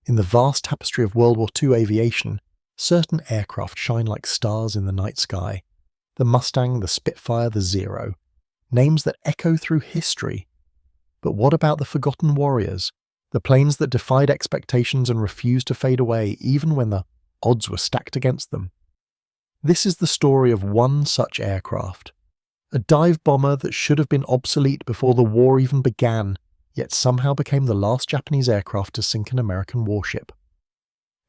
In the vast tapestry of World War II aviation, certain aircraft shine like stars in the night sky. The Mustang, the Spitfire, the Zero. Names that echo through history. But what about the forgotten warriors? The planes that defied expectations and refused to fade away even when the odds were stacked against them. This is the story of one such aircraft. A dive bomber that should have been obsolete before the war even began, yet somehow became the last Japanese aircraft to sink an American warship.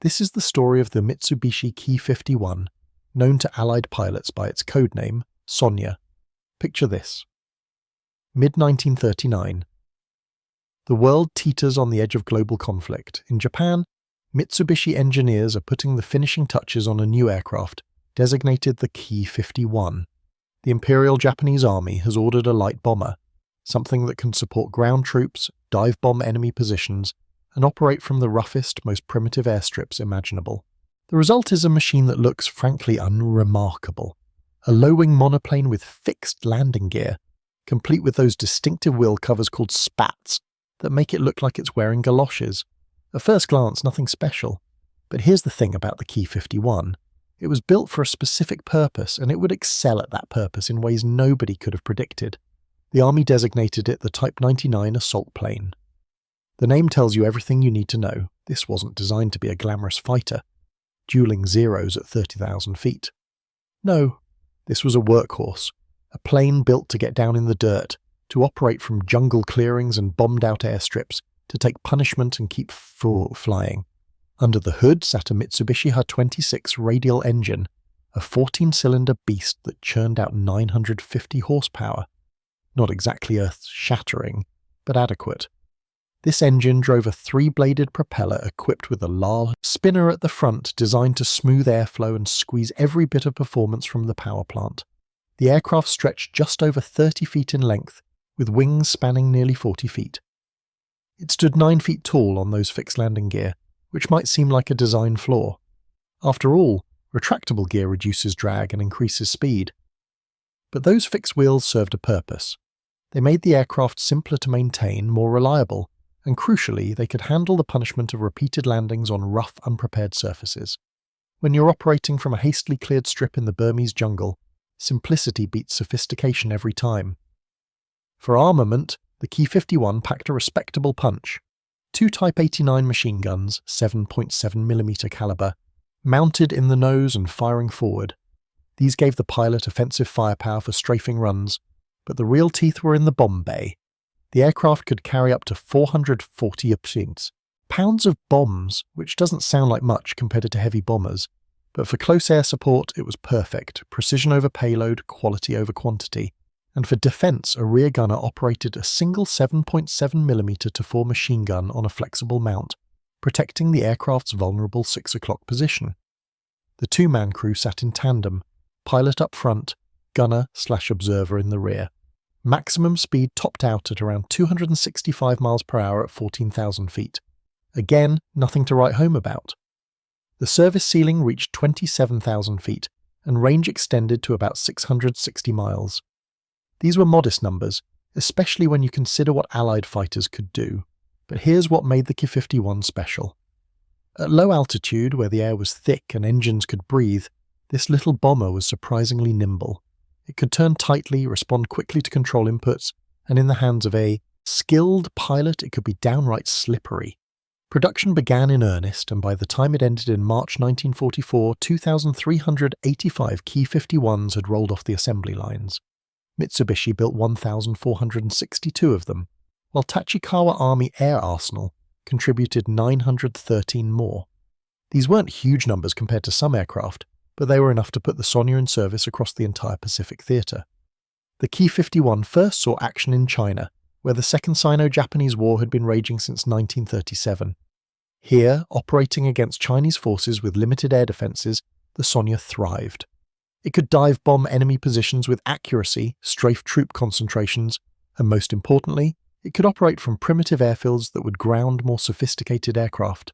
This is the story of the Mitsubishi Ki-51, known to Allied pilots by its code name, Sonia. Picture this. Mid-1939. The world teeters on the edge of global conflict. In Japan, Mitsubishi engineers are putting the finishing touches on a new aircraft, designated the Ki-51. The Imperial Japanese Army has ordered a light bomber, something that can support ground troops, dive bomb enemy positions, and operate from the roughest, most primitive airstrips imaginable. The result is a machine that looks, frankly, unremarkable. A low-wing monoplane with fixed landing gear, complete with those distinctive wheel covers called spats that make it look like it's wearing galoshes. At first glance, nothing special. But here's the thing about the Ki-51. It was built for a specific purpose, and it would excel at that purpose in ways nobody could have predicted. The Army designated it the Type 99 assault plane. The name tells you everything you need to know. This wasn't designed to be a glamorous fighter, dueling Zeros at 30,000 feet. No, this was a workhorse, a plane built to get down in the dirt, to operate from jungle clearings and bombed-out airstrips, to take punishment and keep flying. Under the hood sat a Mitsubishi Hi-26 radial engine, a 14-cylinder beast that churned out 950 horsepower. Not exactly earth-shattering, but adequate. This engine drove a 3-bladed propeller equipped with a large spinner at the front designed to smooth airflow and squeeze every bit of performance from the power plant. The aircraft stretched just over 30 feet in length, with wings spanning nearly 40 feet. It stood 9 feet tall on those fixed landing gear, which might seem like a design flaw. After all, retractable gear reduces drag and increases speed. But those fixed wheels served a purpose. They made the aircraft simpler to maintain, more reliable, and crucially, they could handle the punishment of repeated landings on rough, unprepared surfaces. When you're operating from a hastily cleared strip in the Burmese jungle, simplicity beats sophistication every time. For armament, the Ki-51 packed a respectable punch. 2 Type 89 machine guns, 7.7mm caliber, mounted in the nose and firing forward. These gave the pilot offensive firepower for strafing runs, but the real teeth were in the bomb bay. The aircraft could carry up to 440 pounds of bombs, which doesn't sound like much compared to heavy bombers, but for close air support it was perfect, precision over payload, quality over quantity. And for defense, a rear gunner operated a single 7.7mm to 4 machine gun on a flexible mount, protecting the aircraft's vulnerable 6 o'clock position. The 2-man crew sat in tandem, pilot up front, gunner/observer in the rear. Maximum speed topped out at around 265 miles per hour at 14,000 feet. Again, nothing to write home about. The service ceiling reached 27,000 feet, and range extended to about 660 miles. These were modest numbers, especially when you consider what Allied fighters could do. But here's what made the Ki-51 special. At low altitude, where the air was thick and engines could breathe, this little bomber was surprisingly nimble. It could turn tightly, respond quickly to control inputs, and in the hands of a skilled pilot, it could be downright slippery. Production began in earnest, and by the time it ended in March 1944, 2,385 Ki-51s had rolled off the assembly lines. Mitsubishi built 1,462 of them, while Tachikawa Army Air Arsenal contributed 913 more. These weren't huge numbers compared to some aircraft, but they were enough to put the Sonia in service across the entire Pacific theatre. The Ki-51 first saw action in China, where the Second Sino-Japanese War had been raging since 1937. Here, operating against Chinese forces with limited air defences, the Sonia thrived. It could dive bomb enemy positions with accuracy, strafe troop concentrations, and most importantly, it could operate from primitive airfields that would ground more sophisticated aircraft.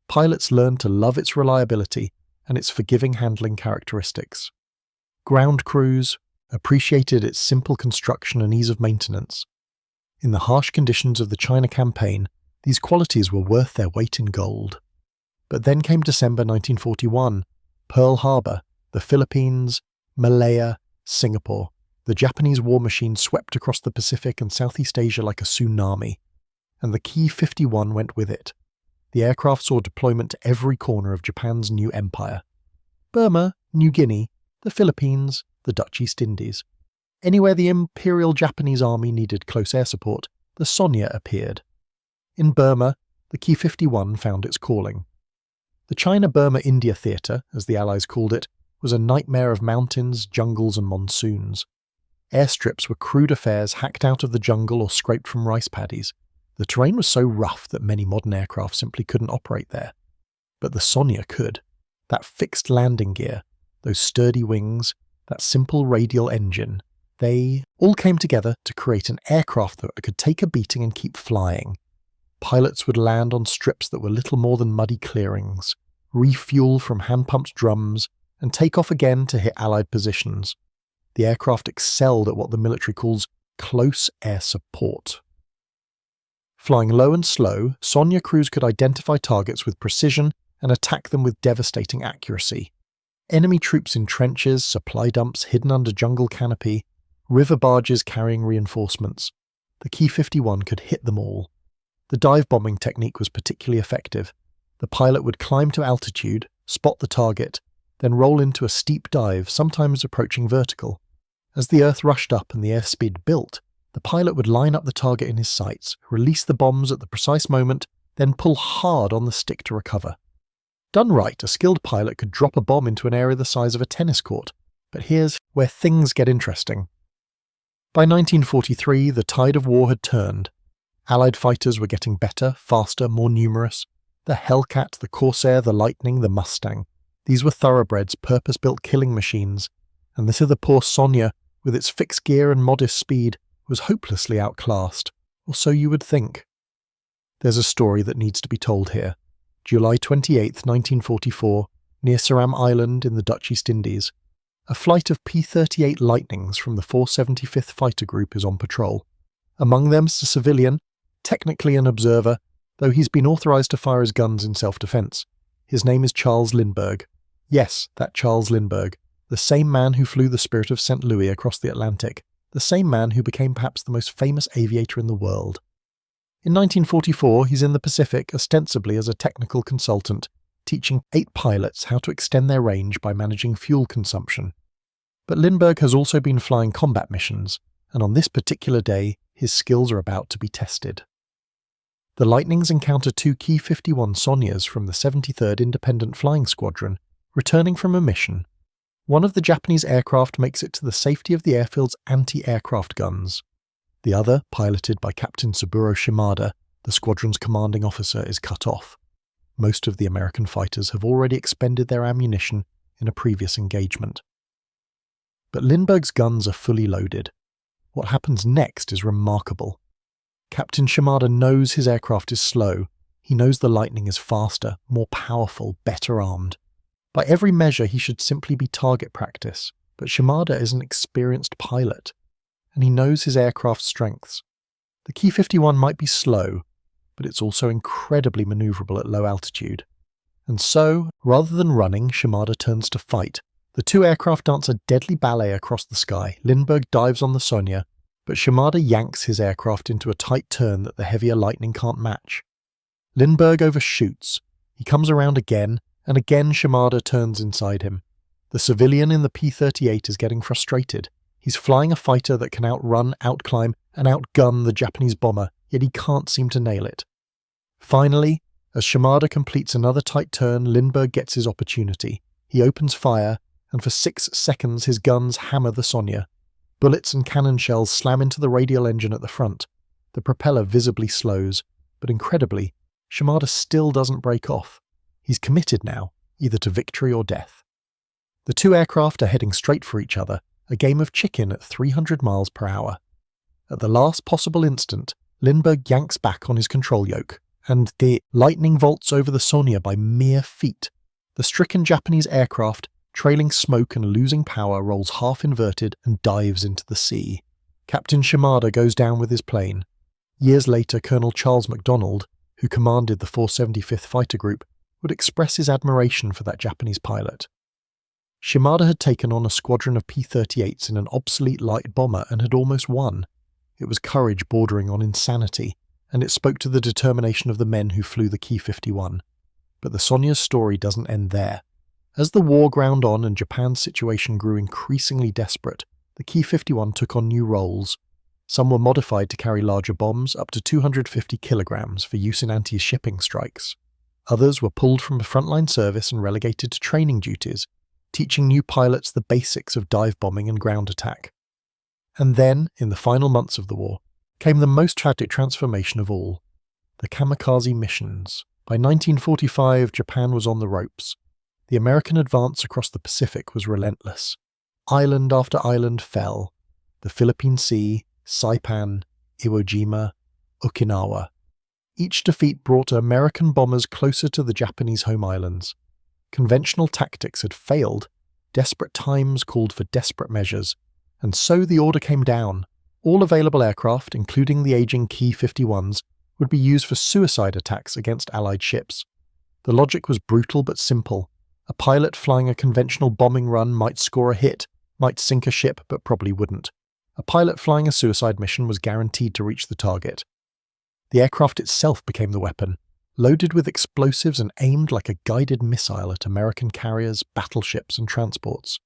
Pilots learned to love its reliability and its forgiving handling characteristics. Ground crews appreciated its simple construction and ease of maintenance. In the harsh conditions of the China campaign, These qualities were worth their weight in gold. But then came December 1941, Pearl Harbor, the Philippines, Malaya, Singapore. The Japanese war machine swept across the Pacific and Southeast Asia like a tsunami, and the Ki-51 went with it. The aircraft saw deployment to every corner of Japan's new empire. Burma, New Guinea, the Philippines, the Dutch East Indies. Anywhere the Imperial Japanese Army needed close air support, the Sonia appeared. In Burma, the Ki-51 found its calling. The China-Burma-India Theatre, as the Allies called it, was a nightmare of mountains, jungles and monsoons. Airstrips were crude affairs hacked out of the jungle or scraped from rice paddies. The terrain was so rough that many modern aircraft simply couldn't operate there. But the Sonia could. That fixed landing gear, those sturdy wings, that simple radial engine, they all came together to create an aircraft that could take a beating and keep flying. Pilots would land on strips that were little more than muddy clearings, refuel from hand-pumped drums, and take off again to hit Allied positions. The aircraft excelled at what the military calls close air support. Flying low and slow, Sonia crews could identify targets with precision and attack them with devastating accuracy. Enemy troops in trenches, supply dumps hidden under jungle canopy, river barges carrying reinforcements. The Ki-51 could hit them all. The dive bombing technique was particularly effective. The pilot would climb to altitude, spot the target, then roll into a steep dive, sometimes approaching vertical. As the Earth rushed up and the airspeed built, the pilot would line up the target in his sights, release the bombs at the precise moment, then pull hard on the stick to recover. Done right, a skilled pilot could drop a bomb into an area the size of a tennis court. But here's where things get interesting. By 1943, the tide of war had turned. Allied fighters were getting better, faster, more numerous. The Hellcat, the Corsair, the Lightning, the Mustang. These were thoroughbreds, purpose-built killing machines. And this other poor Sonia, with its fixed gear and modest speed, was hopelessly outclassed, or so you would think. There's a story that needs to be told here. July 28, 1944, near Ceram Island in the Dutch East Indies. A flight of P-38 Lightnings from the 475th Fighter Group is on patrol. Among them's a civilian, technically an observer, though he's been authorized to fire his guns in self-defense. His name is Charles Lindbergh. Yes, that Charles Lindbergh, the same man who flew the Spirit of St. Louis across the Atlantic, the same man who became perhaps the most famous aviator in the world. In 1944, he's in the Pacific ostensibly as a technical consultant, teaching 8 pilots how to extend their range by managing fuel consumption. But Lindbergh has also been flying combat missions, and on this particular day, his skills are about to be tested. The Lightnings encounter 2 Ki-51 Sonias from the 73rd Independent Flying Squadron, returning from a mission. One of the Japanese aircraft makes it to the safety of the airfield's anti-aircraft guns. The other, piloted by Captain Saburo Shimada, the squadron's commanding officer, is cut off. Most of the American fighters have already expended their ammunition in a previous engagement. But Lindbergh's guns are fully loaded. What happens next is remarkable. Captain Shimada knows his aircraft is slow. He knows the Lightning is faster, more powerful, better armed. By every measure, he should simply be target practice, but Shimada is an experienced pilot, and he knows his aircraft's strengths. The Ki-51 might be slow, but it's also incredibly maneuverable at low altitude. And so, rather than running, Shimada turns to fight. The 2 aircraft dance a deadly ballet across the sky. Lindbergh dives on the Sonia, but Shimada yanks his aircraft into a tight turn that the heavier Lightning can't match. Lindbergh overshoots. He comes around again, and again Shimada turns inside him. The civilian in the P-38 is getting frustrated. He's flying a fighter that can outrun, outclimb, and outgun the Japanese bomber, yet he can't seem to nail it. Finally, as Shimada completes another tight turn, Lindbergh gets his opportunity. He opens fire, and for 6 seconds his guns hammer the Sonia. Bullets and cannon shells slam into the radial engine at the front. The propeller visibly slows, but incredibly, Shimada still doesn't break off. He's committed now, either to victory or death. The 2 aircraft are heading straight for each other, a game of chicken at 300 miles per hour. At the last possible instant, Lindbergh yanks back on his control yoke, and the Lightning vaults over the Sonia by mere feet. The stricken Japanese aircraft, trailing smoke and losing power, rolls half-inverted and dives into the sea. Captain Shimada goes down with his plane. Years later, Colonel Charles MacDonald, who commanded the 475th Fighter Group, would express his admiration for that Japanese pilot. Shimada had taken on a squadron of P-38s in an obsolete light bomber and had almost won. It was courage bordering on insanity, and it spoke to the determination of the men who flew the Ki-51. But the Sonia's story doesn't end there. As the war ground on and Japan's situation grew increasingly desperate, the Ki-51 took on new roles. Some were modified to carry larger bombs, up to 250 kilograms, for use in anti-shipping strikes. Others were pulled from the frontline service and relegated to training duties, teaching new pilots the basics of dive bombing and ground attack. And then, in the final months of the war, came the most tragic transformation of all, the Kamikaze missions. By 1945, Japan was on the ropes. The American advance across the Pacific was relentless. Island after island fell. The Philippine Sea, Saipan, Iwo Jima, Okinawa. Each defeat brought American bombers closer to the Japanese home islands. Conventional tactics had failed. Desperate times called for desperate measures. And so the order came down. All available aircraft, including the aging Ki-51s, would be used for suicide attacks against Allied ships. The logic was brutal but simple. A pilot flying a conventional bombing run might score a hit, might sink a ship, but probably wouldn't. A pilot flying a suicide mission was guaranteed to reach the target. The aircraft itself became the weapon, loaded with explosives and aimed like a guided missile at American carriers, battleships, and transports.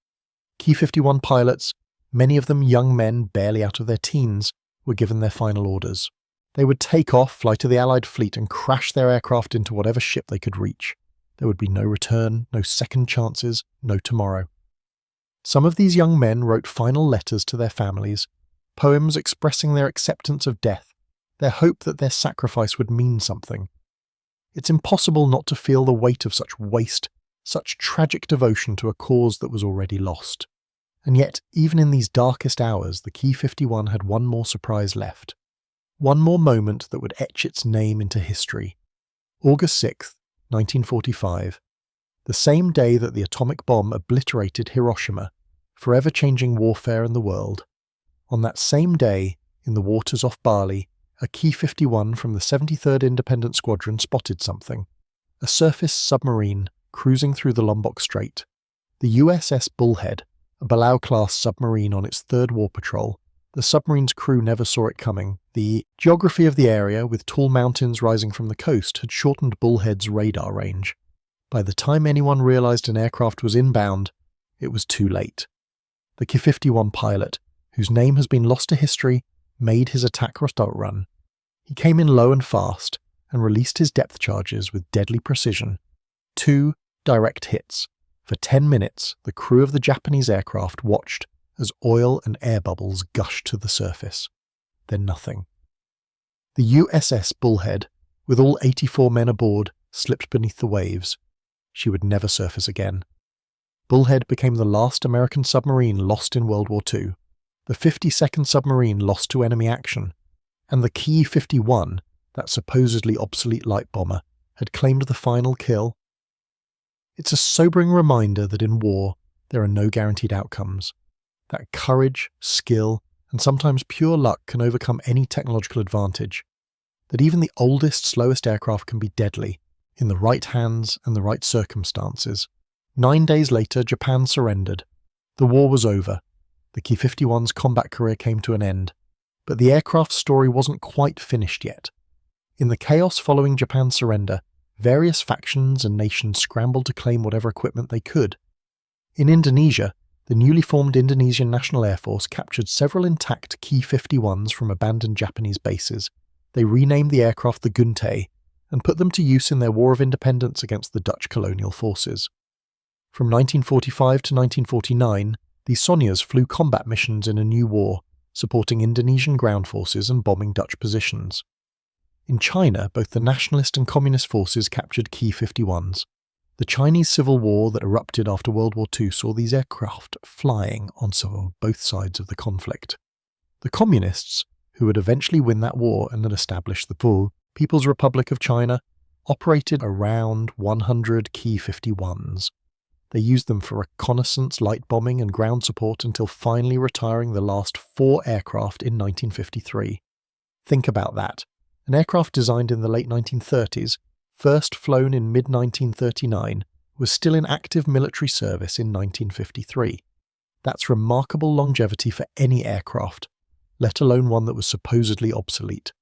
Ki-51 pilots, many of them young men barely out of their teens, were given their final orders. They would take off, fly to the Allied fleet, and crash their aircraft into whatever ship they could reach. There would be no return, no second chances, no tomorrow. Some of these young men wrote final letters to their families, poems expressing their acceptance of death, their hope that their sacrifice would mean something. It's impossible not to feel the weight of such waste, such tragic devotion to a cause that was already lost. And yet, even in these darkest hours, the Ki-51 had one more surprise left. One more moment that would etch its name into history. August 6th, 1945. The same day that the atomic bomb obliterated Hiroshima, forever changing warfare in the world. On that same day, in the waters off Bali, a Ki-51 from the 73rd Independent Squadron spotted something. A surface submarine cruising through the Lombok Strait. The USS Bullhead, a Balao-class submarine on its third war patrol. The submarine's crew never saw it coming. The geography of the area, with tall mountains rising from the coast, had shortened Bullhead's radar range. By the time anyone realized an aircraft was inbound, it was too late. The Ki-51 pilot, whose name has been lost to history, made his attack run. He came in low and fast, and released his depth charges with deadly precision. 2 direct hits. For 10 minutes, the crew of the Japanese aircraft watched as oil and air bubbles gushed to the surface. Then nothing. The USS Bullhead, with all 84 men aboard, slipped beneath the waves. She would never surface again. Bullhead became the last American submarine lost in World War II, the 52nd submarine lost to enemy action, and the Ki-51, that supposedly obsolete light bomber, had claimed the final kill. It's a sobering reminder that in war, there are no guaranteed outcomes. That courage, skill, and sometimes pure luck can overcome any technological advantage. That even the oldest, slowest aircraft can be deadly, in the right hands and the right circumstances. 9 days later, Japan surrendered. The war was over. The Ki-51's combat career came to an end. But the aircraft's story wasn't quite finished yet. In the chaos following Japan's surrender, various factions and nations scrambled to claim whatever equipment they could. In Indonesia, the newly formed Indonesian National Air Force captured several intact Ki-51s from abandoned Japanese bases. They renamed the aircraft the Gunte and put them to use in their war of independence against the Dutch colonial forces. From 1945 to 1949, the Sonias flew combat missions in a new war, supporting Indonesian ground forces and bombing Dutch positions. In China, both the nationalist and communist forces captured Ki-51s. The Chinese Civil War that erupted after World War II saw these aircraft flying on both sides of the conflict. The communists, who would eventually win that war and had established the People's Republic of China, operated around 100 Ki-51s. They used them for reconnaissance, light bombing, and ground support until finally retiring the last 4 aircraft in 1953. Think about that. an aircraft designed in the late 1930s, first flown in mid-1939, was still in active military service in 1953. That's remarkable longevity for any aircraft, let alone one that was supposedly obsolete.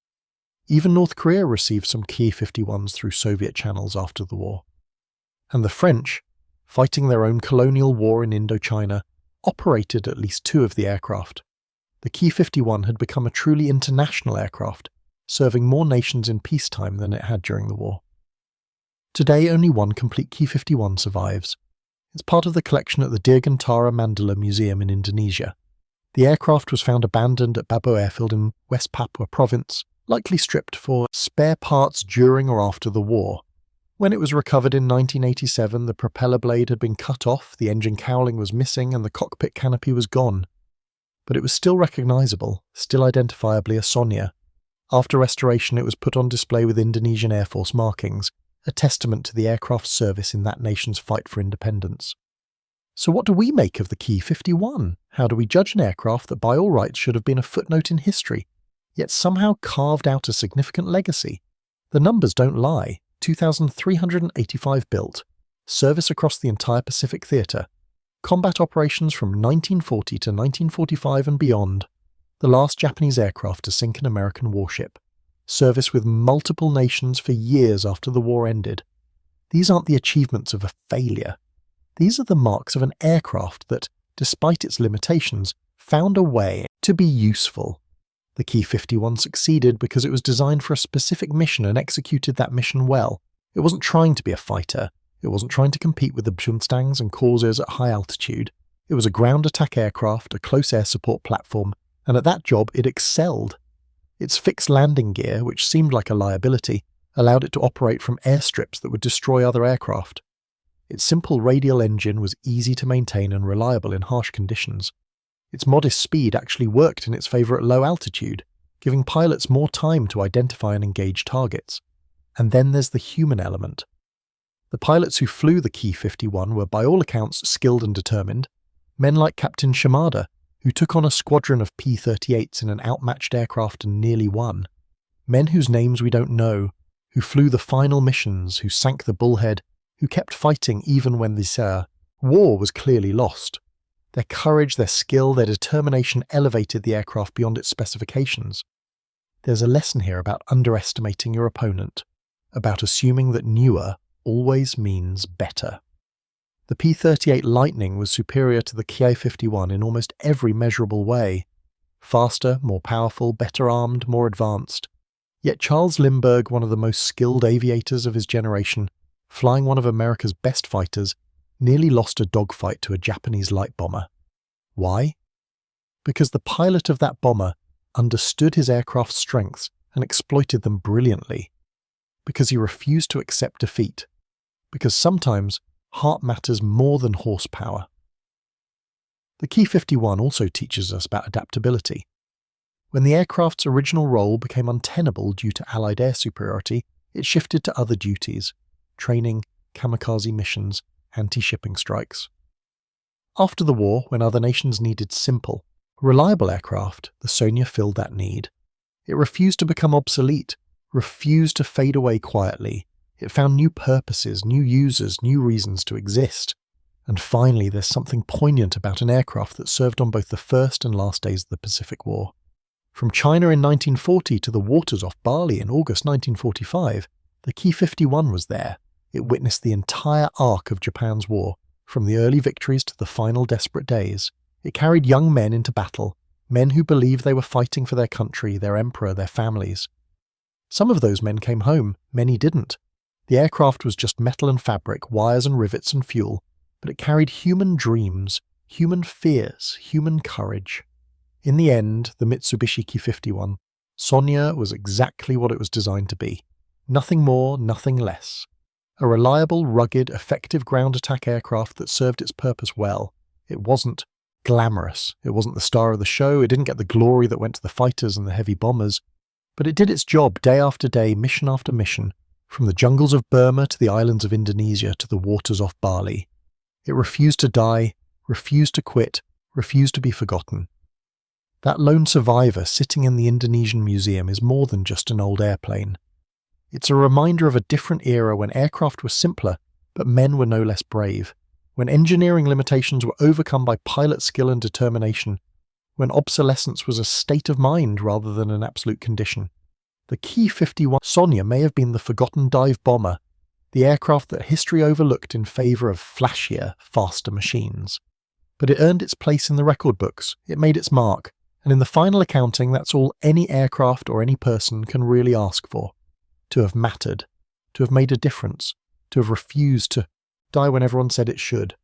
Even North Korea received some Ki-51s through Soviet channels after the war. And the French, fighting their own colonial war in Indochina, operated at least 2 of the aircraft. The Ki-51 had become a truly international aircraft, serving more nations in peacetime than it had during the war. Today, only one complete Ki-51 survives. It's part of the collection at the Dirgantara Mandala Museum in Indonesia. The aircraft was found abandoned at Babbo Airfield in West Papua Province, likely stripped for spare parts during or after the war. When it was recovered in 1987, the propeller blade had been cut off, the engine cowling was missing, and the cockpit canopy was gone. But it was still recognisable, still identifiably a Sonia. After restoration, it was put on display with Indonesian Air Force markings, a testament to the aircraft's service in that nation's fight for independence. So what do we make of the Ki-51? How do we judge an aircraft that by all rights should have been a footnote in history, yet somehow carved out a significant legacy? The numbers don't lie. 2,385 built, service across the entire Pacific Theatre, combat operations from 1940 to 1945 and beyond, the last Japanese aircraft to sink an American warship, service with multiple nations for years after the war ended. These aren't the achievements of a failure. These are the marks of an aircraft that, despite its limitations, found a way to be useful. The Ki-51 succeeded because it was designed for a specific mission and executed that mission well. It wasn't trying to be a fighter. It wasn't trying to compete with the Mustangs and Corsairs at high altitude. It was a ground attack aircraft, a close air support platform, and at that job it excelled. Its fixed landing gear, which seemed like a liability, allowed it to operate from airstrips that would destroy other aircraft. Its simple radial engine was easy to maintain and reliable in harsh conditions. Its modest speed actually worked in its favour at low altitude, giving pilots more time to identify and engage targets. And then there's the human element. The pilots who flew the Ki-51 were by all accounts skilled and determined, men like Captain Shimada, who took on a squadron of P-38s in an outmatched aircraft and nearly won, men whose names we don't know, who flew the final missions, who sank the Bullhead, who kept fighting even when the war was clearly lost. Their courage, their skill, their determination elevated the aircraft beyond its specifications. There's a lesson here about underestimating your opponent, about assuming that newer always means better. The P-38 Lightning was superior to the Ki-51 in almost every measurable way. Faster, more powerful, better armed, more advanced. Yet Charles Lindbergh, one of the most skilled aviators of his generation, flying one of America's best fighters, nearly lost a dogfight to a Japanese light bomber. Why? Because the pilot of that bomber understood his aircraft's strengths and exploited them brilliantly. Because he refused to accept defeat. Because sometimes heart matters more than horsepower. The Ki-51 also teaches us about adaptability. When the aircraft's original role became untenable due to Allied air superiority, it shifted to other duties: training, kamikaze missions, anti-shipping strikes. After the war, when other nations needed simple, reliable aircraft, the Sonia filled that need. It refused to become obsolete, refused to fade away quietly. It found new purposes, new users, new reasons to exist. And finally, there's something poignant about an aircraft that served on both the first and last days of the Pacific War. From China in 1940 to the waters off Bali in August 1945, the Ki-51 was there. It witnessed the entire arc of Japan's war, from the early victories to the final desperate days. It carried young men into battle, men who believed they were fighting for their country, their emperor, their families. Some of those men came home, many didn't. The aircraft was just metal and fabric, wires and rivets and fuel, but it carried human dreams, human fears, human courage. In the end, the Mitsubishi Ki-51, Sonia was exactly what it was designed to be. Nothing more, nothing less. A reliable, rugged, effective ground attack aircraft that served its purpose well. It wasn't glamorous. It wasn't the star of the show. It didn't get the glory that went to the fighters and the heavy bombers. But it did its job day after day, mission after mission, from the jungles of Burma to the islands of Indonesia to the waters off Bali. It refused to die, refused to quit, refused to be forgotten. That lone survivor sitting in the Indonesian museum is more than just an old airplane. It's a reminder of a different era when aircraft were simpler, but men were no less brave, when engineering limitations were overcome by pilot skill and determination, when obsolescence was a state of mind rather than an absolute condition. The Ki-51 Sonia may have been the forgotten dive bomber, the aircraft that history overlooked in favour of flashier, faster machines. But it earned its place in the record books, it made its mark, and in the final accounting that's all any aircraft or any person can really ask for. To have mattered, to have made a difference, to have refused to die when everyone said it should.